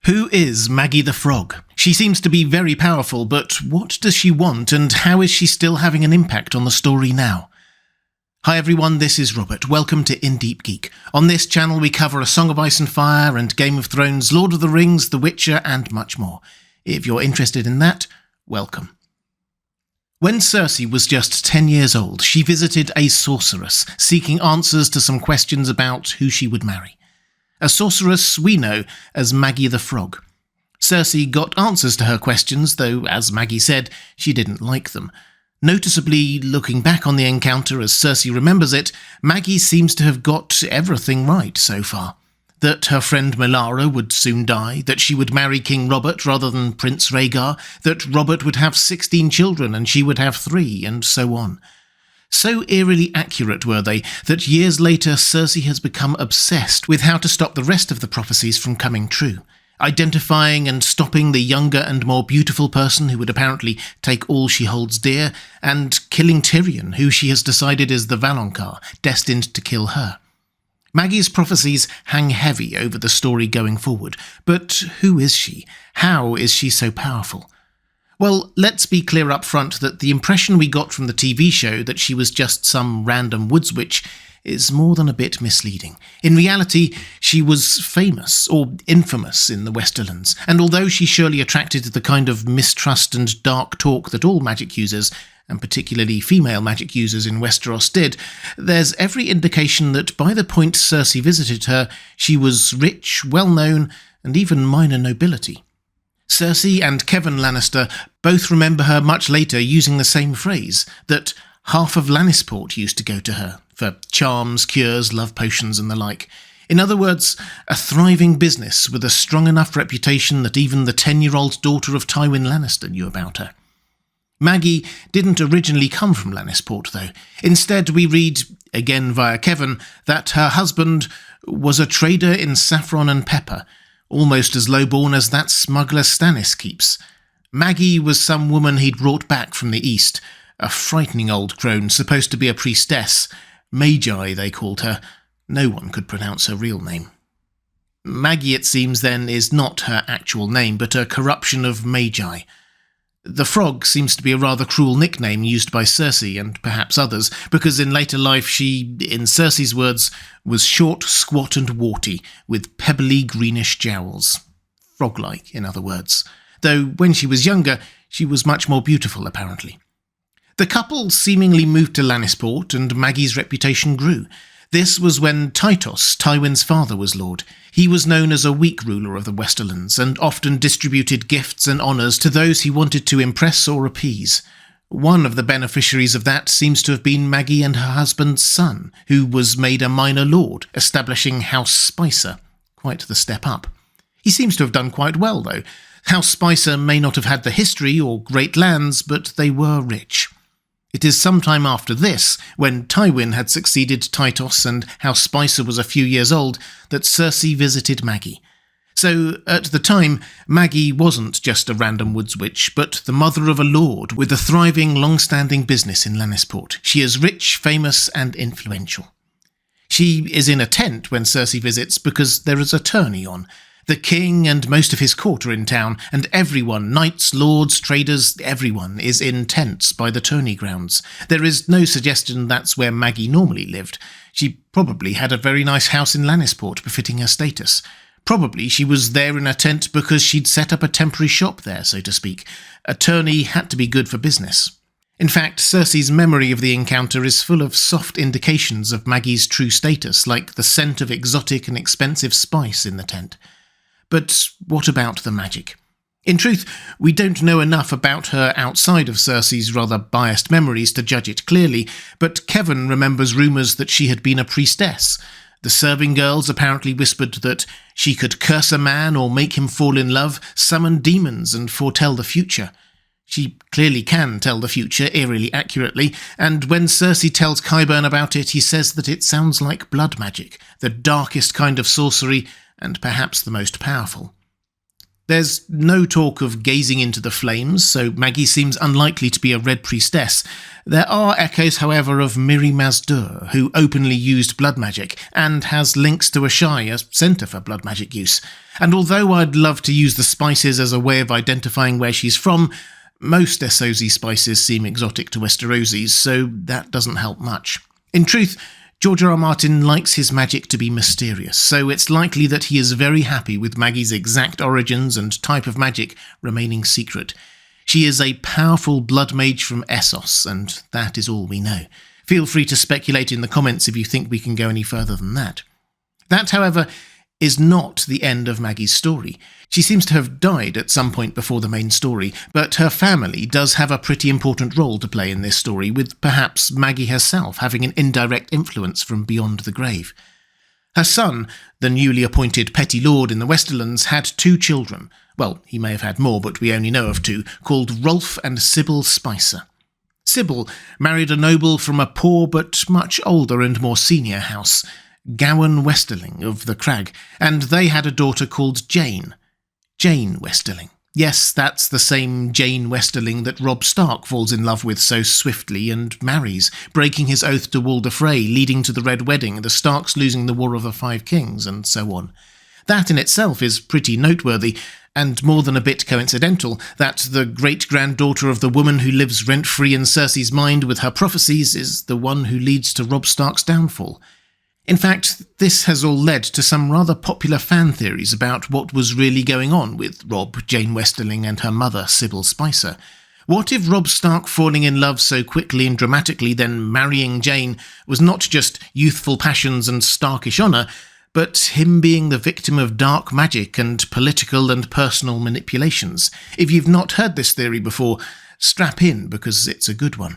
Who is Maggy the Frog? She seems to be very powerful, but what does she want and how is she still having an impact on the story now? Hi everyone, this is Robert. Welcome to In Deep Geek. On this channel we cover A Song of Ice and Fire and Game of Thrones, Lord of the Rings, The Witcher and much more. If you're interested in that, welcome. When Cersei was just 10 years old, she visited a sorceress, seeking answers to some questions about who she would marry. A sorceress we know as Maggy the Frog. Cersei got answers to her questions, though, as Maggy said, she didn't like them. Noticeably, looking back on the encounter as Cersei remembers it, Maggy seems to have got everything right so far. That her friend Maura would soon die, that she would marry King Robert rather than Prince Rhaegar, that Robert would have 16 children and she would have 3, and so on. So eerily accurate were they that years later Cersei has become obsessed with how to stop the rest of the prophecies from coming true, identifying and stopping the younger and more beautiful person who would apparently take all she holds dear, and killing Tyrion, who she has decided is the Valonqar, destined to kill her. Maggy's prophecies hang heavy over the story going forward, but who is she? How is she so powerful? Well, let's be clear up front that the impression we got from the TV show that she was just some random woods witch is more than a bit misleading. In reality, she was famous, or infamous, in the Westerlands, and although she surely attracted the kind of mistrust and dark talk that all magic users, and particularly female magic users in Westeros did, there's every indication that by the point Cersei visited her, she was rich, well-known, and even minor nobility. Cersei and Kevan Lannister both remember her much later using the same phrase, that half of Lannisport used to go to her, for charms, cures, love potions and the like. In other words, a thriving business with a strong enough reputation that even the 10-year-old daughter of Tywin Lannister knew about her. Maggy didn't originally come from Lannisport, though. Instead, we read, again via Kevan, that her husband was a trader in saffron and pepper, almost as low-born as that smuggler Stannis keeps. Maggy was some woman he'd brought back from the east, a frightening old crone, supposed to be a priestess. Magi, they called her. No one could pronounce her real name. Maggy, it seems then, is not her actual name, but a corruption of Magi. The Frog seems to be a rather cruel nickname used by Cersei and perhaps others, because in later life she, in Cersei's words, was short, squat and warty, with pebbly greenish jowls. Frog-like, in other words. Though when she was younger, she was much more beautiful, apparently. The couple seemingly moved to Lannisport, and Maggy's reputation grew. This was when Tytos, Tywin's father, was lord. He was known as a weak ruler of the Westerlands, and often distributed gifts and honours to those he wanted to impress or appease. One of the beneficiaries of that seems to have been Maggy and her husband's son, who was made a minor lord, establishing House Spicer. Quite the step up. He seems to have done quite well, though. House Spicer may not have had the history or great lands, but they were rich. It is some time after this, when Tywin had succeeded Tytos and House Spicer was a few years old, that Cersei visited Maggy. So, at the time, Maggy wasn't just a random woods witch, but the mother of a lord with a thriving, long-standing business in Lannisport. She is rich, famous, and influential. She is in a tent when Cersei visits because there is a tourney on. The king and most of his court are in town, and everyone, knights, lords, traders, everyone is in tents by the tourney grounds. There is no suggestion that's where Maggy normally lived. She probably had a very nice house in Lannisport befitting her status. Probably she was there in a tent because she'd set up a temporary shop there, so to speak. A tourney had to be good for business. In fact, Cersei's memory of the encounter is full of soft indications of Maggy's true status, like the scent of exotic and expensive spice in the tent. But what about the magic? In truth, we don't know enough about her outside of Cersei's rather biased memories to judge it clearly, but Kevan remembers rumours that she had been a priestess. The serving girls apparently whispered that she could curse a man or make him fall in love, summon demons and foretell the future. She clearly can tell the future eerily accurately, and when Cersei tells Qyburn about it, he says that it sounds like blood magic, the darkest kind of sorcery, and perhaps the most powerful. There's no talk of gazing into the flames, so Maggy seems unlikely to be a Red Priestess. There are echoes, however, of Miri Mazdur, who openly used blood magic, and has links to Ashai, a centre for blood magic use. And although I'd love to use the spices as a way of identifying where she's from, most Essozi spices seem exotic to Westeroses, so that doesn't help much. In truth, George R. R. Martin likes his magic to be mysterious, so it's likely that he is very happy with Maggy's exact origins and type of magic remaining secret. She is a powerful blood mage from Essos, and that is all we know. Feel free to speculate in the comments if you think we can go any further than that. That, however, is not the end of Maggy's story. She seems to have died at some point before the main story, but her family does have a pretty important role to play in this story, with perhaps Maggy herself having an indirect influence from beyond the grave. Her son, the newly appointed Petty Lord in the Westerlands, had 2 children. Well, he may have had more, but we only know of 2, called Rolf and Sybil Spicer. Sybil married a noble from a poor but much older and more senior house, Gawain Westerling of the Crag, and they had a daughter called Jane. Jane Westerling. Yes, that's the same Jane Westerling that Robb Stark falls in love with so swiftly and marries, breaking his oath to Walder Frey, leading to the Red Wedding, the Starks losing the War of the Five Kings, and so on. That in itself is pretty noteworthy, and more than a bit coincidental, that the great-granddaughter of the woman who lives rent-free in Cersei's mind with her prophecies is the one who leads to Robb Stark's downfall. In fact, this has all led to some rather popular fan theories about what was really going on with Robb, Jane Westerling, and her mother, Sybil Spicer. What if Robb Stark falling in love so quickly and dramatically, then marrying Jane, was not just youthful passions and Starkish honour, but him being the victim of dark magic and political and personal manipulations? If you've not heard this theory before, strap in, because it's a good one.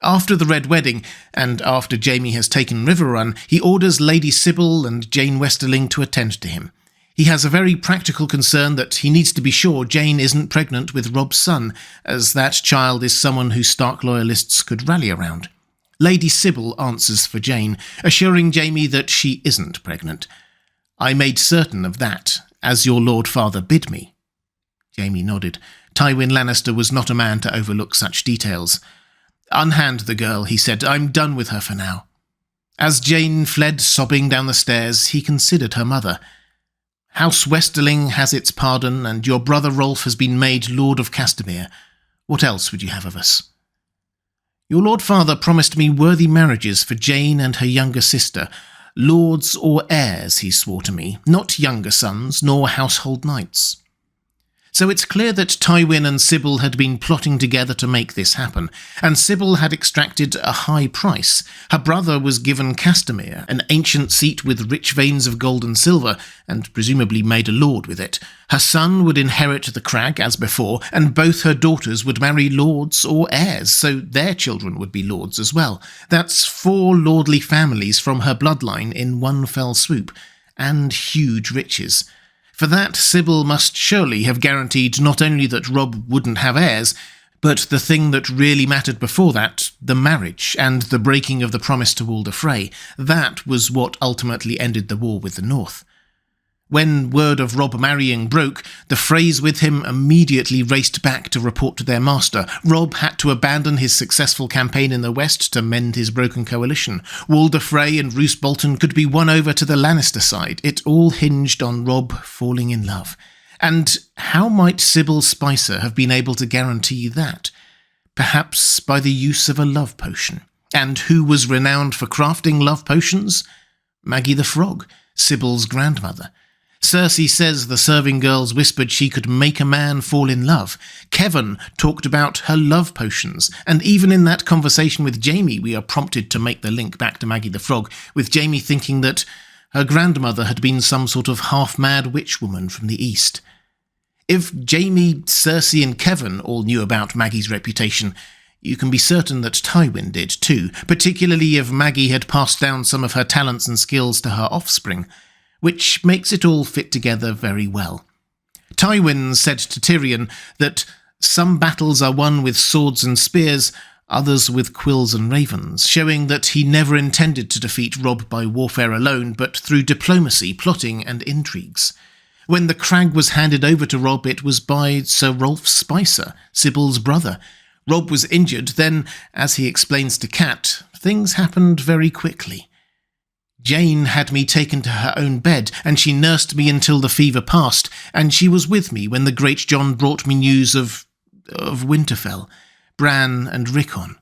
After the Red Wedding, and after Jaime has taken Riverrun, he orders Lady Sybil and Jane Westerling to attend to him. He has a very practical concern that he needs to be sure Jane isn't pregnant with Robb's son, as that child is someone who Stark loyalists could rally around. Lady Sybil answers for Jane, assuring Jaime that she isn't pregnant. "I made certain of that, as your Lord Father bid me." Jaime nodded. Tywin Lannister was not a man to overlook such details. "Unhand the girl," he said. "I'm done with her for now." As Jane fled sobbing down the stairs, he considered her mother. "House Westerling has its pardon, and your brother Rolf has been made Lord of Castamere. What else would you have of us?" "Your Lord Father promised me worthy marriages for Jane and her younger sister. Lords or heirs, he swore to me, not younger sons, nor household knights." So it's clear that Tywin and Sybil had been plotting together to make this happen, and Sybil had extracted a high price. Her brother was given Castamere, an ancient seat with rich veins of gold and silver, and presumably made a lord with it. Her son would inherit the crag as before, and both her daughters would marry lords or heirs, so their children would be lords as well. That's 4 lordly families from her bloodline in one fell swoop, and huge riches. For that, Sybil must surely have guaranteed not only that Robb wouldn't have heirs, but the thing that really mattered before that, the marriage and the breaking of the promise to Walder Frey. That was what ultimately ended the war with the North. When word of Robb marrying broke, the Freys with him immediately raced back to report to their master. Robb had to abandon his successful campaign in the west to mend his broken coalition. Walder Frey and Roose Bolton could be won over to the Lannister side. It all hinged on Robb falling in love. And how might Sybil Spicer have been able to guarantee that? Perhaps by the use of a love potion. And who was renowned for crafting love potions? Maggy the Frog, Sybil's grandmother. Cersei says the serving girls whispered she could make a man fall in love. Kevan talked about her love potions, and even in that conversation with Jaime we are prompted to make the link back to Maggy the Frog, with Jaime thinking that her grandmother had been some sort of half-mad witch woman from the east. If Jaime, Cersei and Kevan all knew about Maggy's reputation, you can be certain that Tywin did too, particularly if Maggy had passed down some of her talents and skills to her offspring, which makes it all fit together very well. Tywin said to Tyrion that some battles are won with swords and spears, others with quills and ravens, showing that he never intended to defeat Robb by warfare alone, but through diplomacy, plotting and intrigues. When the crag was handed over to Robb, it was by Sir Rolf Spicer, Sybil's brother. Robb was injured, then, as he explains to Kat, things happened very quickly. Jeyne had me taken to her own bed, and she nursed me until the fever passed, and she was with me when the Great John brought me news of Winterfell, Bran and Rickon.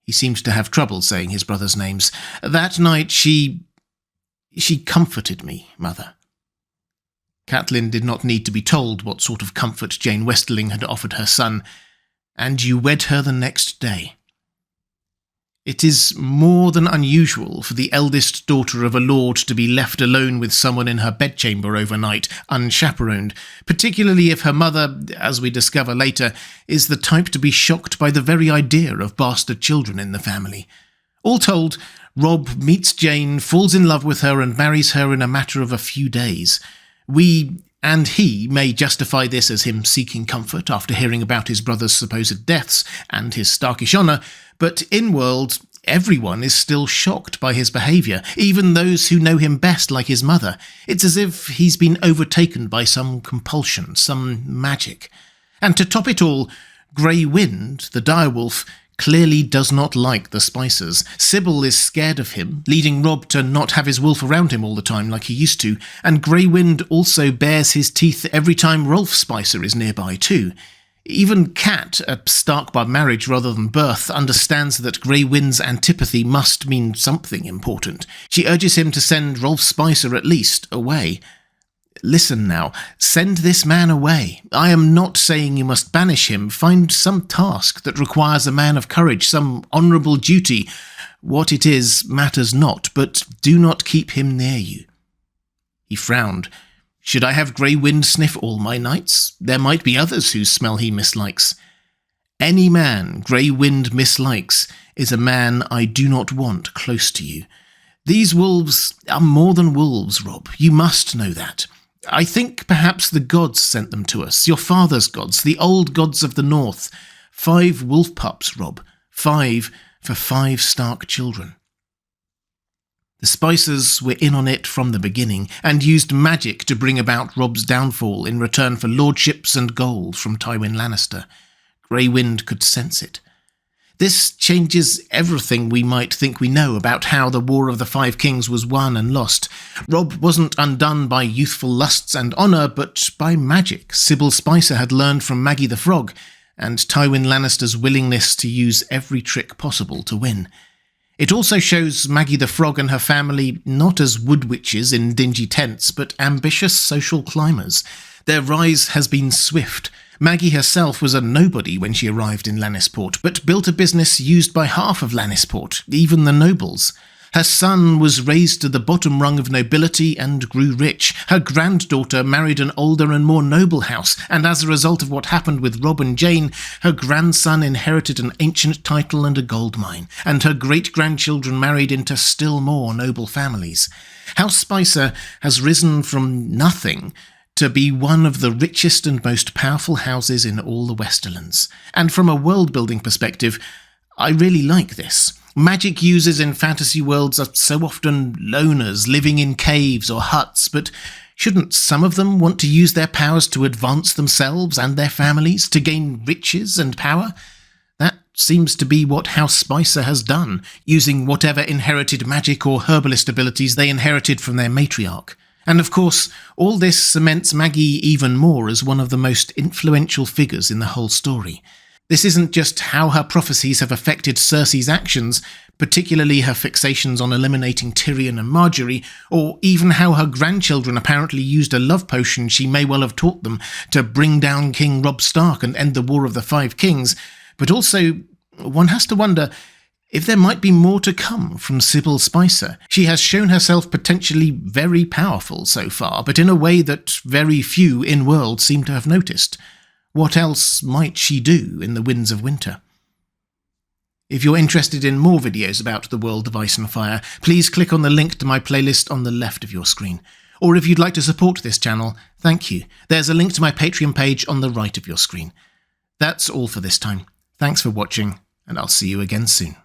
He seemed to have trouble saying his brother's names. That night she comforted me, Mother. Catelyn did not need to be told what sort of comfort Jane Westerling had offered her son, and you wed her the next day. It is more than unusual for the eldest daughter of a lord to be left alone with someone in her bedchamber overnight, unchaperoned, particularly if her mother, as we discover later, is the type to be shocked by the very idea of bastard children in the family. All told, Robb meets Jane, falls in love with her, and marries her in a matter of a few days. We and he may justify this as him seeking comfort after hearing about his brother's supposed deaths and his Starkish honour, but in-world, everyone is still shocked by his behaviour, even those who know him best, like his mother. It's as if he's been overtaken by some compulsion, some magic. And to top it all, Grey Wind, the direwolf, clearly does not like the Spicers. Sybil is scared of him, leading Robb to not have his wolf around him all the time like he used to, and Grey Wind also bares his teeth every time Rolf Spicer is nearby too. Even Kat, a Stark by marriage rather than birth, understands that Grey Wind's antipathy must mean something important. She urges him to send Rolf Spicer at least away. Listen now, send this man away. I am not saying you must banish him. Find some task that requires a man of courage, some honourable duty. What it is matters not, but do not keep him near you. He frowned. Should I have Grey Wind sniff all my nights? There might be others whose smell he mislikes. Any man Grey Wind mislikes is a man I do not want close to you. These wolves are more than wolves, Robb. You must know that. I think perhaps the gods sent them to us, your father's gods, the old gods of the north. 5 wolf pups, Robb. 5 for 5 Stark children. The Spicers were in on it from the beginning, and used magic to bring about Robb's downfall in return for lordships and gold from Tywin Lannister. Grey Wind could sense it. This changes everything we might think we know about how the War of the Five Kings was won and lost. Robb wasn't undone by youthful lusts and honour, but by magic Sybil Spicer had learned from Maggy the Frog, and Tywin Lannister's willingness to use every trick possible to win. It also shows Maggy the Frog and her family not as wood witches in dingy tents, but ambitious social climbers. Their rise has been swift. Maggy herself was a nobody when she arrived in Lannisport, but built a business used by half of Lannisport, even the nobles. Her son was raised to the bottom rung of nobility and grew rich. Her granddaughter married an older and more noble house, and as a result of what happened with Robb and Jeyne, her grandson inherited an ancient title and a gold mine, and her great-grandchildren married into still more noble families. House Spicer has risen from nothing to be one of the richest and most powerful houses in all the Westerlands. And from a world-building perspective, I really like this. Magic users in fantasy worlds are so often loners living in caves or huts, but shouldn't some of them want to use their powers to advance themselves and their families, to gain riches and power? That seems to be what House Spicer has done, using whatever inherited magic or herbalist abilities they inherited from their matriarch. And of course, all this cements Maggy even more as one of the most influential figures in the whole story. This isn't just how her prophecies have affected Cersei's actions, particularly her fixations on eliminating Tyrion and Marjorie, or even how her grandchildren apparently used a love potion she may well have taught them to bring down King Robb Stark and end the War of the Five Kings, but also one has to wonder if there might be more to come from Sybil Spicer. She has shown herself potentially very powerful so far, but in a way that very few in-world seem to have noticed. What else might she do in the Winds of Winter? If you're interested in more videos about the world of Ice and Fire, please click on the link to my playlist on the left of your screen. Or if you'd like to support this channel, thank you. There's a link to my Patreon page on the right of your screen. That's all for this time. Thanks for watching, and I'll see you again soon.